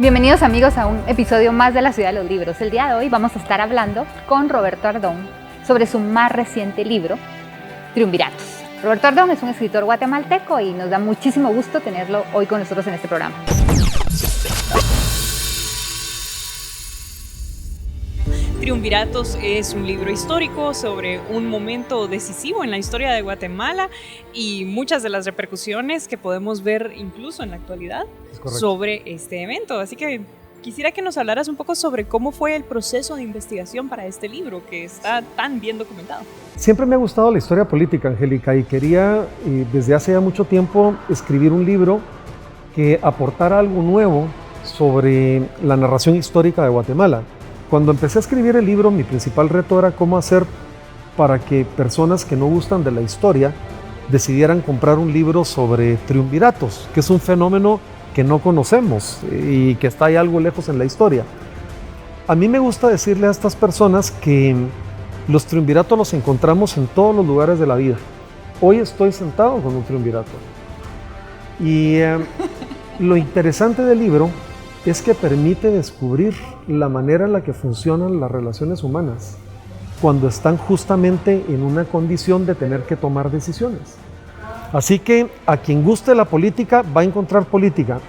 Bienvenidos amigos a un episodio más de La Ciudad de los Libros. El día de hoy vamos a estar hablando con Roberto Ardón sobre su más reciente libro, Triunviratos. Roberto Ardón es un escritor guatemalteco y nos da muchísimo gusto tenerlo hoy con nosotros en este programa. Triunviratos es un libro histórico sobre un momento decisivo en la historia de Guatemala y muchas de las repercusiones que podemos ver incluso en la actualidad sobre este evento. Así que quisiera que nos hablaras un poco sobre cómo fue el proceso de investigación para este libro que está tan bien documentado. Siempre me ha gustado la historia política, Angélica, y quería desde hace ya mucho tiempo escribir un libro que aportara algo nuevo sobre la narración histórica de Guatemala. Cuando empecé a escribir el libro, mi principal reto era cómo hacer para que personas que no gustan de la historia decidieran comprar un libro sobre triunviratos, que es un fenómeno que no conocemos y que está ahí algo lejos en la historia. A mí me gusta decirle a estas personas que los triunviratos los encontramos en todos los lugares de la vida. Hoy estoy sentado con un triunvirato. Y lo interesante del libro es que permite descubrir la manera en la que funcionan las relaciones humanas cuando están justamente en una condición de tener que tomar decisiones. Así que a quien guste la política va a encontrar política,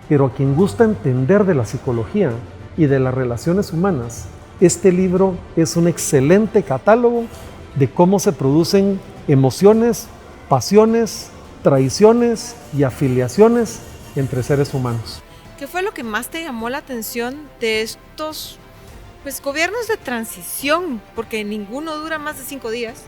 pero a quien gusta entender de la psicología y de las relaciones humanas, este libro es un excelente catálogo de cómo se producen emociones, pasiones, traiciones y afiliaciones entre seres humanos. ¿Qué fue lo que más te llamó la atención de estos gobiernos de transición? Porque ninguno dura más de 5 días.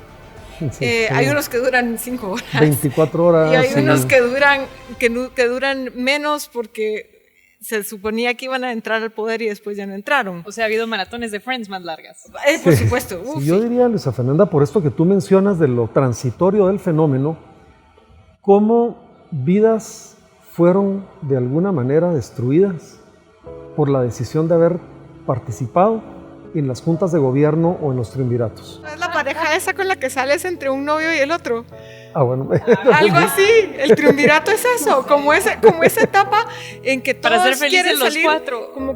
Sí, hay unos que duran 5 horas. 24 horas. Y hay unos que duran menos porque se suponía que iban a entrar al poder y después ya no entraron. O sea, ha habido maratones de Friends más largas. Por supuesto. Sí, yo diría, Luisa Fernanda, por esto que tú mencionas de lo transitorio del fenómeno, cómo vidas fueron de alguna manera destruidas por la decisión de haber participado en las juntas de gobierno o en los triunviratos. Es la pareja esa con la que sales entre un novio y el otro. Ah, bueno. Algo así. El triunvirato es eso, como esa etapa en que todos quieren salir,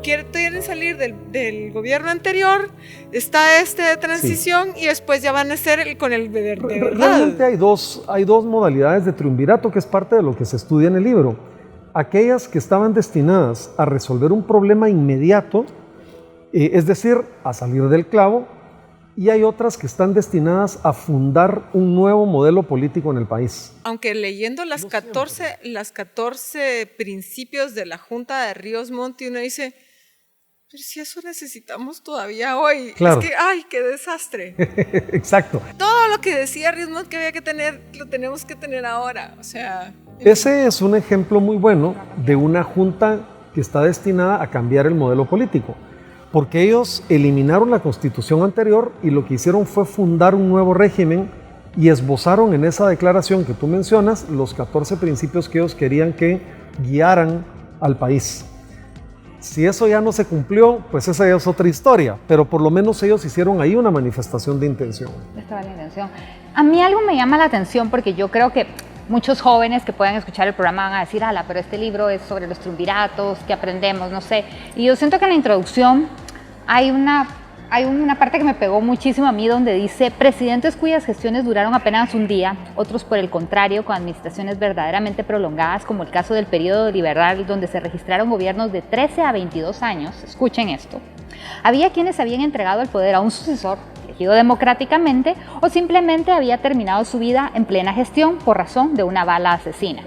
quieren salir del gobierno anterior, está de transición y después ya van a ser con el de verdad. Realmente hay dos modalidades de triunvirato que es parte de lo que se estudia en el libro. Aquellas que estaban destinadas a resolver un problema inmediato, es decir, a salir del clavo, y hay otras que están destinadas a fundar un nuevo modelo político en el país. Aunque leyendo las 14 principios de la Junta de Ríos Montt, uno dice, pero si eso necesitamos todavía hoy. Claro. Es que, ¡ay, qué desastre! Exacto. Todo lo que decía Ríos Montt que había que tener, lo tenemos que tener ahora. O sea, ese es un ejemplo muy bueno de una junta que está destinada a cambiar el modelo político. Porque ellos eliminaron la constitución anterior y lo que hicieron fue fundar un nuevo régimen y esbozaron en esa declaración que tú mencionas los 14 principios que ellos querían que guiaran al país. Si eso ya no se cumplió, pues esa ya es otra historia, pero por lo menos ellos hicieron ahí una manifestación de intención. Estaba la intención. A mí algo me llama la atención porque yo creo que muchos jóvenes que puedan escuchar el programa van a decir, ala, pero este libro es sobre los triunviratos, ¿qué aprendemos? No sé. Y yo siento que en la introducción hay una parte que me pegó muchísimo a mí donde dice, presidentes cuyas gestiones duraron apenas un día, otros por el contrario, con administraciones verdaderamente prolongadas, como el caso del periodo liberal, donde se registraron gobiernos de 13 a 22 años. Escuchen esto. Había quienes habían entregado el poder a un sucesor, elegido democráticamente, o simplemente había terminado su vida en plena gestión por razón de una bala asesina.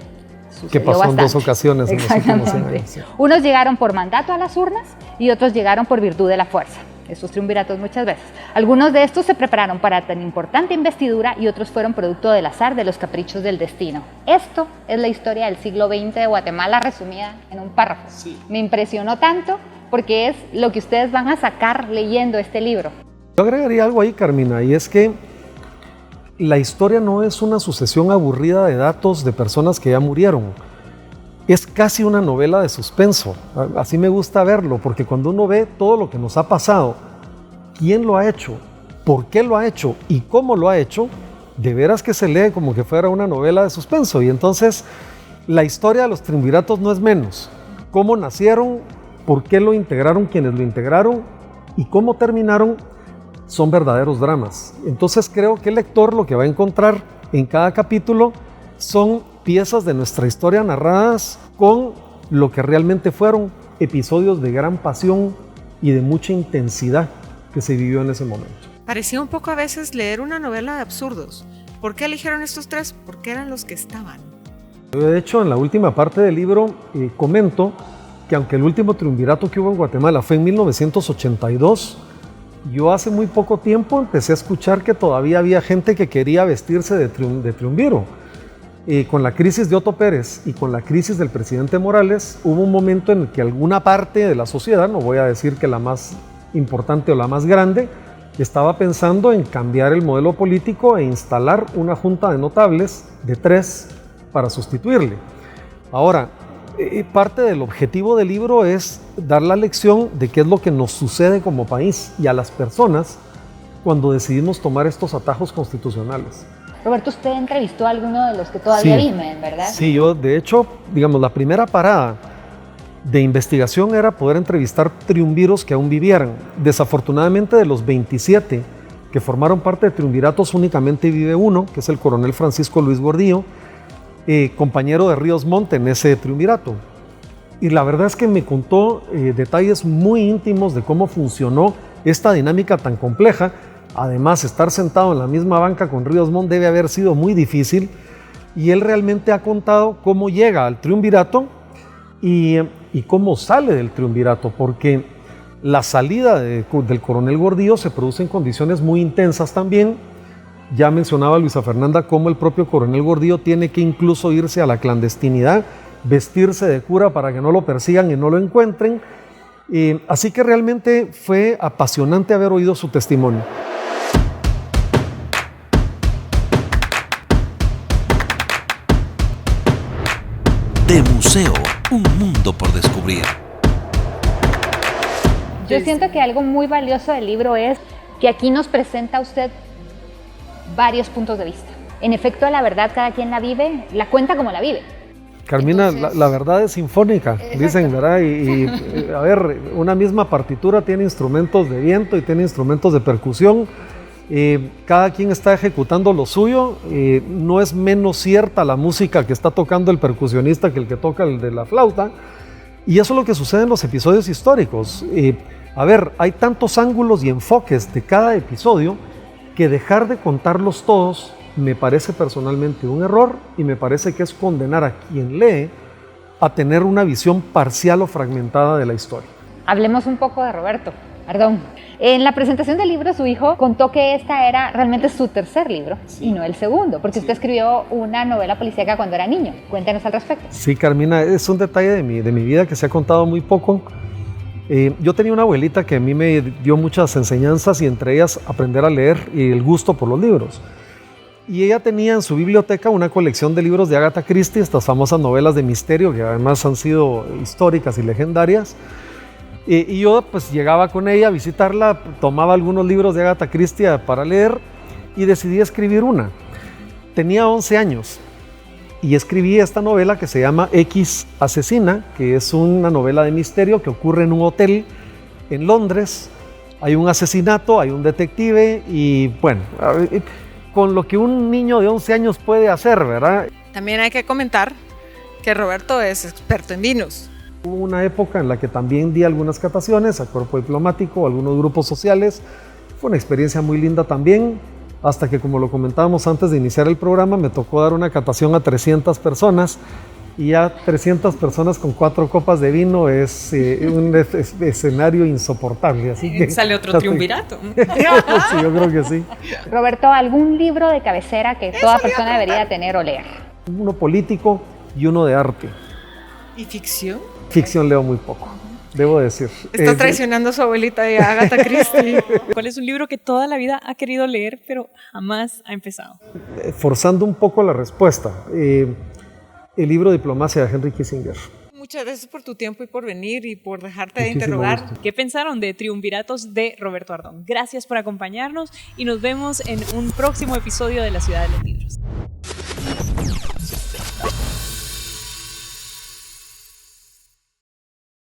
Que pasó en 2 ocasiones. Exactamente. Unos llegaron por mandato a las urnas y otros llegaron por virtud de la fuerza. Estos triunviratos muchas veces. Algunos de estos se prepararon para tan importante investidura y otros fueron producto del azar, de los caprichos del destino. Esto es la historia del siglo XX de Guatemala resumida en un párrafo. Sí. Me impresionó tanto porque es lo que ustedes van a sacar leyendo este libro. Yo agregaría algo ahí, Carmina, y es que la historia no es una sucesión aburrida de datos de personas que ya murieron. Es casi una novela de suspenso. Así me gusta verlo, porque cuando uno ve todo lo que nos ha pasado, quién lo ha hecho, por qué lo ha hecho y cómo lo ha hecho, de veras que se lee como que fuera una novela de suspenso. Y entonces la historia de los triunviratos no es menos. Cómo nacieron, por qué lo integraron quienes lo integraron y cómo terminaron, son verdaderos dramas. Entonces creo que el lector lo que va a encontrar en cada capítulo son piezas de nuestra historia narradas con lo que realmente fueron episodios de gran pasión y de mucha intensidad que se vivió en ese momento. Parecía un poco a veces leer una novela de absurdos. ¿Por qué eligieron estos tres? Porque eran los que estaban. De hecho, en la última parte del libro comento que aunque el último triunvirato que hubo en Guatemala fue en 1982, yo hace muy poco tiempo empecé a escuchar que todavía había gente que quería vestirse de triunviro. Con la crisis de Otto Pérez y con la crisis del presidente Morales, hubo un momento en el que alguna parte de la sociedad, no voy a decir que la más importante o la más grande, estaba pensando en cambiar el modelo político e instalar una junta de notables de 3 para sustituirle. Ahora, parte del objetivo del libro es dar la lección de qué es lo que nos sucede como país y a las personas cuando decidimos tomar estos atajos constitucionales. Roberto, usted entrevistó a alguno de los que todavía viven, ¿verdad? Sí, yo de hecho, digamos, la primera parada de investigación era poder entrevistar triunviros que aún vivieran. Desafortunadamente, de los 27 que formaron parte de triunviratos, únicamente vive uno, que es el coronel Francisco Luis Gordillo, compañero de Ríos Montt en ese triunvirato. Y la verdad es que me contó detalles muy íntimos de cómo funcionó esta dinámica tan compleja. Además, estar sentado en la misma banca con Ríos Montt debe haber sido muy difícil, y él realmente ha contado cómo llega al triunvirato y cómo sale del triunvirato, porque la salida del coronel Gordillo se produce en condiciones muy intensas también. Ya mencionaba Luisa Fernanda cómo el propio coronel Gordillo tiene que incluso irse a la clandestinidad, vestirse de cura para que no lo persigan y no lo encuentren. Así que realmente fue apasionante haber oído su testimonio. De museo, un mundo por descubrir. Yo siento que algo muy valioso del libro es que aquí nos presenta a usted varios puntos de vista. En efecto, la verdad cada quien la vive, la cuenta como la vive. Carmina, entonces, la verdad es sinfónica, dicen, ¿verdad? Y a ver, una misma partitura tiene instrumentos de viento y tiene instrumentos de percusión. Cada quien está ejecutando lo suyo. No es menos cierta la música que está tocando el percusionista que el que toca el de la flauta. Y eso es lo que sucede en los episodios históricos. A ver, hay tantos ángulos y enfoques de cada episodio que dejar de contarlos todos me parece personalmente un error, y me parece que es condenar a quien lee a tener una visión parcial o fragmentada de la historia. Hablemos un poco de Roberto Ardón. En la presentación del libro, su hijo contó que esta era realmente su tercer libro, y no el segundo, porque usted escribió una novela policíaca cuando era niño. Cuéntenos al respecto. Sí, Carmina, es un detalle de mi vida que se ha contado muy poco. Yo tenía una abuelita que a mí me dio muchas enseñanzas, y entre ellas aprender a leer y el gusto por los libros. Y ella tenía en su biblioteca una colección de libros de Agatha Christie, estas famosas novelas de misterio que además han sido históricas y legendarias. Y yo pues llegaba con ella a visitarla, tomaba algunos libros de Agatha Christie para leer y decidí escribir una. Tenía 11 años y escribí esta novela que se llama X Asesina, que es una novela de misterio que ocurre en un hotel en Londres. Hay un asesinato, hay un detective y bueno, con lo que un niño de 11 años puede hacer, ¿verdad? También hay que comentar que Roberto es experto en vinos. Hubo una época en la que también di algunas cataciones a cuerpo diplomático, a algunos grupos sociales. Fue una experiencia muy linda también, hasta que, como lo comentábamos antes de iniciar el programa, me tocó dar una catación a 300 personas, y ya 300 personas con 4 copas de vino es un escenario insoportable. Así que sale otro triunvirato. Sí, yo creo que sí. Roberto, ¿algún libro de cabecera que toda persona debería tener o leer? Uno político y uno de arte. ¿Y ficción? Ficción leo muy poco, debo decir. Está traicionando a su abuelita y a Agatha Christie. ¿Cuál es un libro que toda la vida ha querido leer pero jamás ha empezado? Forzando un poco la respuesta, el libro Diplomacia de Henry Kissinger. Muchas gracias por tu tiempo y por venir y por dejarte de interrogar. Gusto. ¿Qué pensaron de Triunviratos de Roberto Ardón? Gracias por acompañarnos y nos vemos en un próximo episodio de La Ciudad de los Libros.